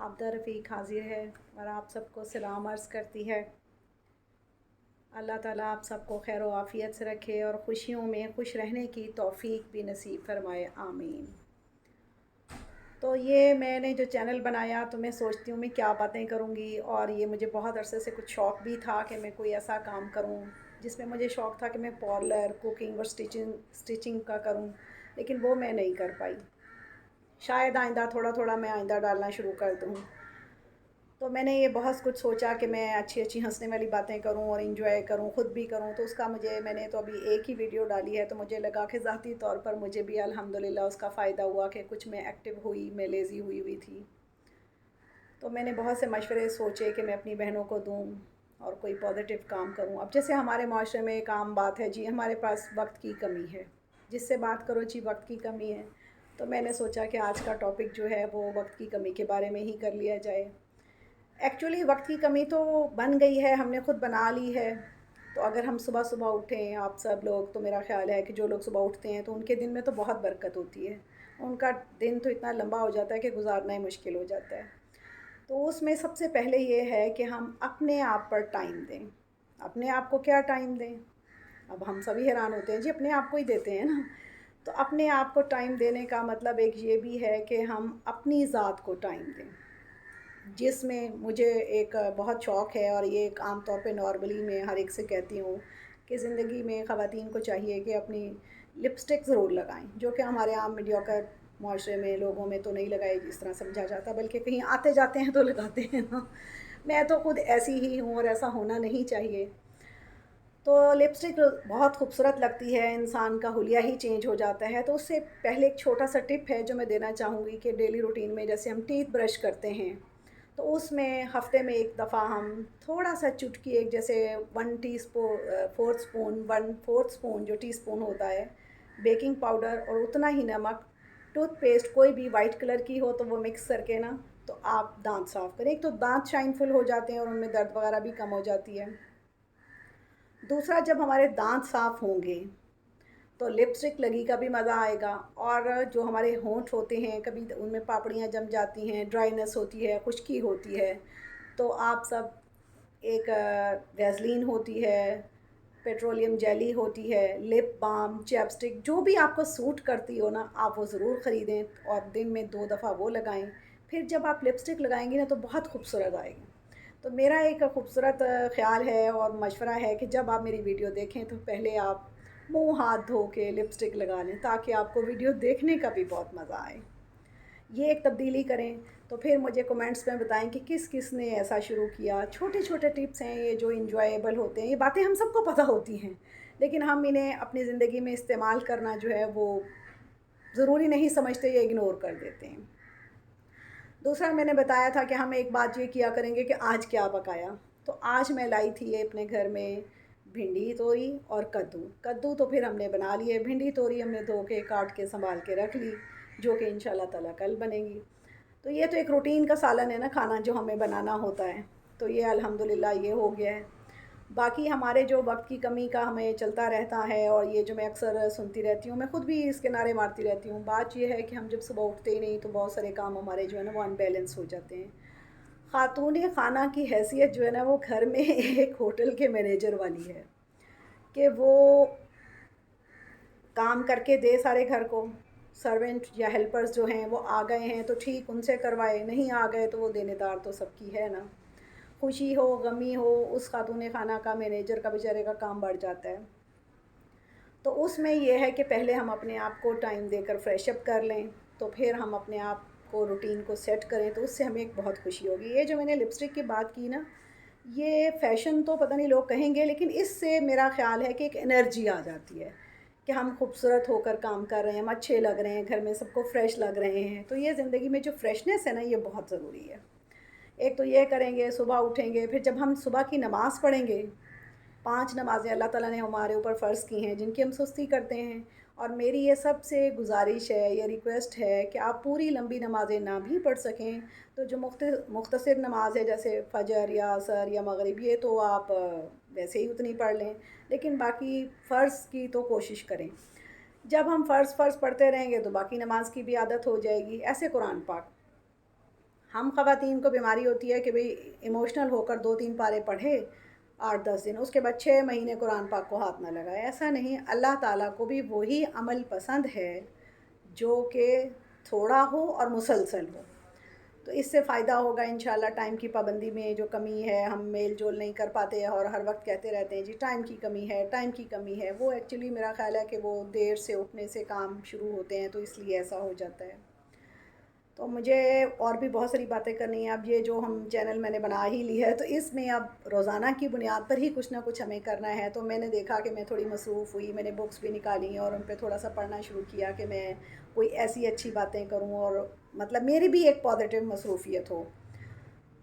आबदा रफ़ीक हाज़िर है और आप सबको सलाम अर्ज़ करती है। अल्लाह ताला आप सबको खैर व आफ़ियत से रखे और ख़ुशियों में खुश रहने की तौफ़ीक भी नसीब फ़रमाए, आमीन। तो ये मैंने जो चैनल बनाया तो मैं सोचती हूँ मैं क्या बातें करूँगी, और ये मुझे बहुत अरसे से कुछ शौक़ भी था कि मैं कोई ऐसा काम करूँ जिसमें मुझे शौक़ था कि मैं पार्लर, कुकिंग और स्टिचिंग का करूँ, लेकिन वो मैं नहीं कर पाई। शायद आइंदा थोड़ा थोड़ा मैं आइंदा डालना शुरू कर दूँ। तो मैंने ये बहुत कुछ सोचा कि मैं अच्छी अच्छी हंसने वाली बातें करूं और इन्जॉय करूं, ख़ुद भी करूं, तो उसका मैंने तो अभी एक ही वीडियो डाली है, तो मुझे लगा कि ज़ाती तौर पर मुझे भी अल्हम्दुलिल्लाह उसका फ़ायदा हुआ कि कुछ मैं एक्टिव हुई, मैं लेज़ी हुई थी। तो मैंने बहुत से मशवरे सोचे कि मैं अपनी बहनों को दूँ और कोई पॉजिटिव काम करूँ। अब जैसे हमारे माशरे में एक आम बात है जी, हमारे पास वक्त की कमी है, जिससे बात करो जी वक्त की कमी है, तो मैंने सोचा कि आज का टॉपिक जो है वो वक्त की कमी के बारे में ही कर लिया जाए। एक्चुअली वक्त की कमी तो बन गई है, हमने खुद बना ली है। तो अगर हम सुबह सुबह उठें, आप सब लोग, तो मेरा ख़्याल है कि जो लोग सुबह उठते हैं तो उनके दिन में तो बहुत बरकत होती है। उनका दिन तो इतना लंबा हो जाता है कि गुजारना ही मुश्किल हो जाता है। तो उसमें सबसे पहले ये है कि हम अपने आप पर टाइम दें। अपने आप को क्या टाइम दें? अब हम सभी हैरान होते हैं जी, अपने आप को ही देते हैं ना। तो अपने आप को टाइम देने का मतलब एक ये भी है कि हम अपनी ज़ात को टाइम दें, जिसमें मुझे एक बहुत शौक़ है, और ये एक आम तौर पे नॉर्मली मैं हर एक से कहती हूँ कि ज़िंदगी में ख़वातीन को चाहिए कि अपनी लिपस्टिक ज़रूर लगाएं, जो कि हमारे आम मीडियोकर माशरे में लोगों में तो नहीं लगाई जिस तरह समझा जाता, बल्कि कहीं आते जाते हैं तो लगाते हैं ना। मैं तो खुद ऐसी ही हूँ और ऐसा होना नहीं चाहिए। तो लिपस्टिक बहुत खूबसूरत लगती है, इंसान का हुलिया ही चेंज हो जाता है। तो उससे पहले एक छोटा सा टिप है जो मैं देना चाहूँगी कि डेली रूटीन में जैसे हम टीथ ब्रश करते हैं, तो उसमें हफ्ते में एक दफ़ा हम थोड़ा सा चुटकी, एक जैसे 1/4 स्पून जो टीस्पून होता है बेकिंग पाउडर, और उतना ही नमक, टूथपेस्ट कोई भी वाइट कलर की हो तो वो मिक्स करके ना, तो आप दांत साफ़ करें। एक तो दांत शाइनफुल हो जाते हैं और उनमें दर्द वगैरह भी कम हो जाती है। दूसरा, जब हमारे दांत साफ़ होंगे तो लिपस्टिक लगी का भी मज़ा आएगा, और जो हमारे होंठ होते हैं कभी उनमें पापड़ियाँ जम जाती हैं, ड्राइनेस होती है, खुश्की होती है, तो आप सब एक वैसलीन होती है, पेट्रोलियम जेली होती है, लिप बाम, चैपस्टिक, जो भी आपको सूट करती हो ना, आप वो ज़रूर ख़रीदें और दिन में 2 दफ़ा वो लगाएं। फिर जब आप लिपस्टिक लगाएंगी ना तो बहुत खूबसूरत आएगी। तो मेरा एक खूबसूरत ख़्याल है और मशवरा है कि जब आप मेरी वीडियो देखें तो पहले आप मुंह हाथ धो के लिपस्टिक लगा लें, ताकि आपको वीडियो देखने का भी बहुत मज़ा आए। ये एक तब्दीली करें। तो फिर मुझे कमेंट्स में बताएं कि किस किस ने ऐसा शुरू किया। छोटे छोटे टिप्स हैं ये जो इंजॉयबल होते हैं, ये बातें हम सबको पता होती हैं, लेकिन हम इन्हें अपनी ज़िंदगी में इस्तेमाल करना जो है वो ज़रूरी नहीं समझते, ये इग्नोर कर देते हैं। दूसरा, मैंने बताया था कि हम एक बात ये किया करेंगे कि आज क्या पकाया। तो आज मैं लाई थी अपने घर में भिंडी, तोरी और कद्दू। कद्दू तो फिर हमने बना लिए, भिंडी तोरी हमने धो के काट के संभाल के रख ली, जो कि इंशाल्लाह ताला कल बनेगी। तो ये तो एक रूटीन का सालन है ना, खाना जो हमें बनाना होता है। तो ये अल्हम्दुलिल्लाह ये हो गया है। बाकी हमारे जो वक्त की कमी का हमें चलता रहता है, और ये जो मैं अक्सर सुनती रहती हूँ, मैं खुद भी इसके नारे मारती रहती हूँ। बात ये है कि हम जब सुबह उठते ही नहीं तो बहुत सारे काम हमारे जो है ना वो अनबैलेंस हो जाते हैं। खातून खाना की हैसियत जो है ना वो घर में एक होटल के मैनेजर वाली है, कि वो काम करके दे सारे घर को। सर्वेंट या हेल्पर्स जो हैं वो आ गए हैं तो ठीक, उनसे करवाए, नहीं आ गए तो वो देनेदार तो सबकी है ना। खुशी हो गमी हो, उस खातून खाना का, मैनेजर का बेचारे का काम बढ़ जाता है। तो उसमें यह है कि पहले हम अपने आप को टाइम देकर फ्रेश अप कर लें, तो फिर हम अपने आप को रूटीन को सेट करें, तो उससे हमें एक बहुत खुशी होगी। ये जो मैंने लिपस्टिक की बात की ना, ये फ़ैशन तो पता नहीं लोग कहेंगे, लेकिन इससे मेरा ख़्याल है कि एक एनर्जी आ जाती है कि हम खूबसूरत होकर काम कर रहे हैं, हम अच्छे लग रहे हैं, घर में सबको फ्रेश लग रहे हैं। तो ये ज़िंदगी में जो फ्रेशनेस है ना, ये बहुत ज़रूरी है। एक तो ये करेंगे, सुबह उठेंगे, फिर जब हम सुबह की नमाज़ पढ़ेंगे, 5 नमाज़ें अल्लाह ताला ने हमारे ऊपर फ़र्ज़ की हैं, जिनकी हम सुस्ती करते हैं। और मेरी ये सबसे गुजारिश है, ये रिक्वेस्ट है कि आप पूरी लंबी नमाज़ें ना भी पढ़ सकें तो जो मुख्तसर नमाज है, जैसे फ़जर या असर या मगरिब, ये तो आप वैसे ही उतनी पढ़ लें, लेकिन बाकी फ़र्ज़ की तो कोशिश करें। जब हम फ़र्ज़ पढ़ते रहेंगे तो बाकी नमाज की भी आदत हो जाएगी। ऐसे कुरान पाक ہم خواتین کو بیماری ہوتی ہے کہ بھئی ایموشنل ہو کر 2-3 پارے پڑھے 8-10 دن، اس کے بعد 6 مہینے قرآن پاک کو ہاتھ نہ لگائے. ایسا نہیں، اللہ تعالیٰ کو بھی وہی عمل پسند ہے جو کہ تھوڑا ہو اور مسلسل ہو. تو اس سے فائدہ ہوگا انشاءاللہ. ٹائم کی پابندی میں جو کمی ہے، ہم میل جول نہیں کر پاتے اور ہر وقت کہتے رہتے ہیں جی ٹائم کی کمی ہے، ٹائم کی کمی ہے. وہ ایکچولی میرا خیال ہے کہ وہ دیر سے اٹھنے سے کام شروع ہوتے ہیں، تو اس لیے ایسا ہو جاتا ہے. تو مجھے اور بھی بہت ساری باتیں کرنی ہیں. اب یہ جو ہم چینل میں نے بنا ہی لی ہے، تو اس میں اب روزانہ کی بنیاد پر ہی کچھ نہ کچھ ہمیں کرنا ہے. تو میں نے دیکھا کہ میں تھوڑی مصروف ہوئی، میں نے بکس بھی نکالی اور ان پہ تھوڑا سا پڑھنا شروع کیا کہ میں کوئی ایسی اچھی باتیں کروں اور مطلب میری بھی ایک پازیٹیو مصروفیت ہو.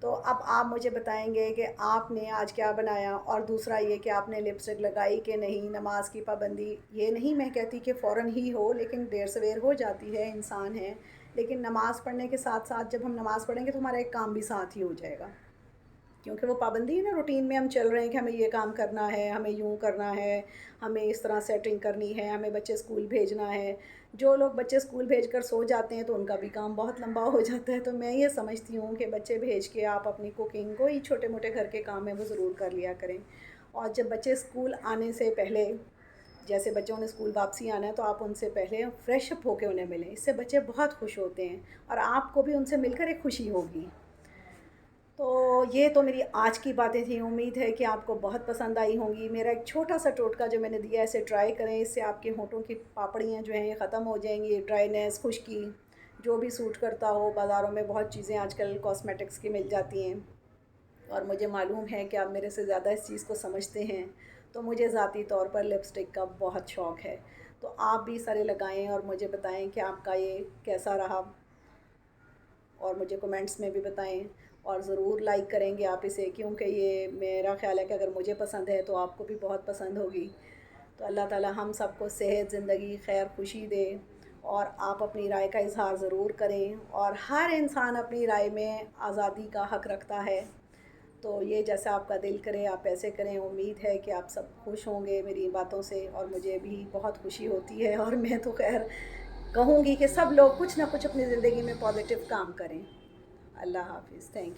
تو اب آپ مجھے بتائیں گے کہ آپ نے آج کیا بنایا، اور دوسرا یہ کہ آپ نے لپسٹک لگائی کہ نہیں. نماز کی پابندی یہ نہیں میں کہتی کہ فوراً ہی ہو، لیکن دیر سویر ہو جاتی ہے، انسان ہے. لیکن نماز پڑھنے کے ساتھ ساتھ جب ہم نماز پڑھیں گے تو ہمارا ایک کام بھی ساتھ ہی ہو جائے گا، کیونکہ وہ پابندی ہے نا. روٹین میں ہم چل رہے ہیں کہ ہمیں یہ کام کرنا ہے، ہمیں یوں کرنا ہے، ہمیں اس طرح سیٹنگ کرنی ہے، ہمیں بچے اسکول بھیجنا ہے. جو لوگ بچے اسکول بھیج کر سو جاتے ہیں تو ان کا بھی کام بہت لمبا ہو جاتا ہے. تو میں یہ سمجھتی ہوں کہ بچے بھیج کے آپ اپنی کوکنگ، کوئی چھوٹے موٹے گھر کے کام ہیں وہ ضرور کر لیا کریں. اور جب بچے اسکول آنے سے پہلے، جیسے بچوں نے اسکول واپسی آنا ہے، تو آپ ان سے پہلے فریش اپ ہو کے انہیں ملیں. اس سے بچے بہت خوش ہوتے ہیں اور آپ کو بھی ان سے مل کر ایک خوشی ہوگی. تو یہ تو میری آج کی باتیں تھیں. امید ہے کہ آپ کو بہت پسند آئی ہوں گی. میرا ایک چھوٹا سا ٹوٹکا جو میں نے دیا ہے اسے ٹرائی کریں. اس سے آپ کے ہونٹوں کی پاپڑیاں جو ہیں یہ ختم ہو جائیں گی. ڈرائینیس، خشکی، جو بھی سوٹ کرتا ہو. بازاروں میں بہت چیزیں آج کل کاسمیٹکس کی مل جاتی ہیں، اور مجھے معلوم ہے کہ آپ میرے سے زیادہ اس چیز کو سمجھتے ہیں. تو مجھے ذاتی طور پر لپسٹک کا بہت شوق ہے. تو آپ بھی سارے لگائیں اور مجھے بتائیں کہ آپ کا یہ کیسا رہا، اور مجھے کمنٹس میں بھی بتائیں. اور ضرور لائک کریں گے آپ اسے، کیونکہ یہ میرا خیال ہے کہ اگر مجھے پسند ہے تو آپ کو بھی بہت پسند ہوگی. تو اللہ تعالیٰ ہم سب کو صحت، زندگی، خیر، خوشی دے. اور آپ اپنی رائے کا اظہار ضرور کریں. اور ہر انسان اپنی رائے میں آزادی کا حق رکھتا ہے. تو یہ جیسا آپ کا دل کرے آپ ایسے کریں. امید ہے کہ آپ سب خوش ہوں گے میری باتوں سے، اور مجھے بھی بہت خوشی ہوتی ہے. اور میں تو خیر کہوں گی کہ سب لوگ کچھ نہ کچھ اپنی زندگی میں پازیٹیو کام کریں. اللہ حافظ. Thank you.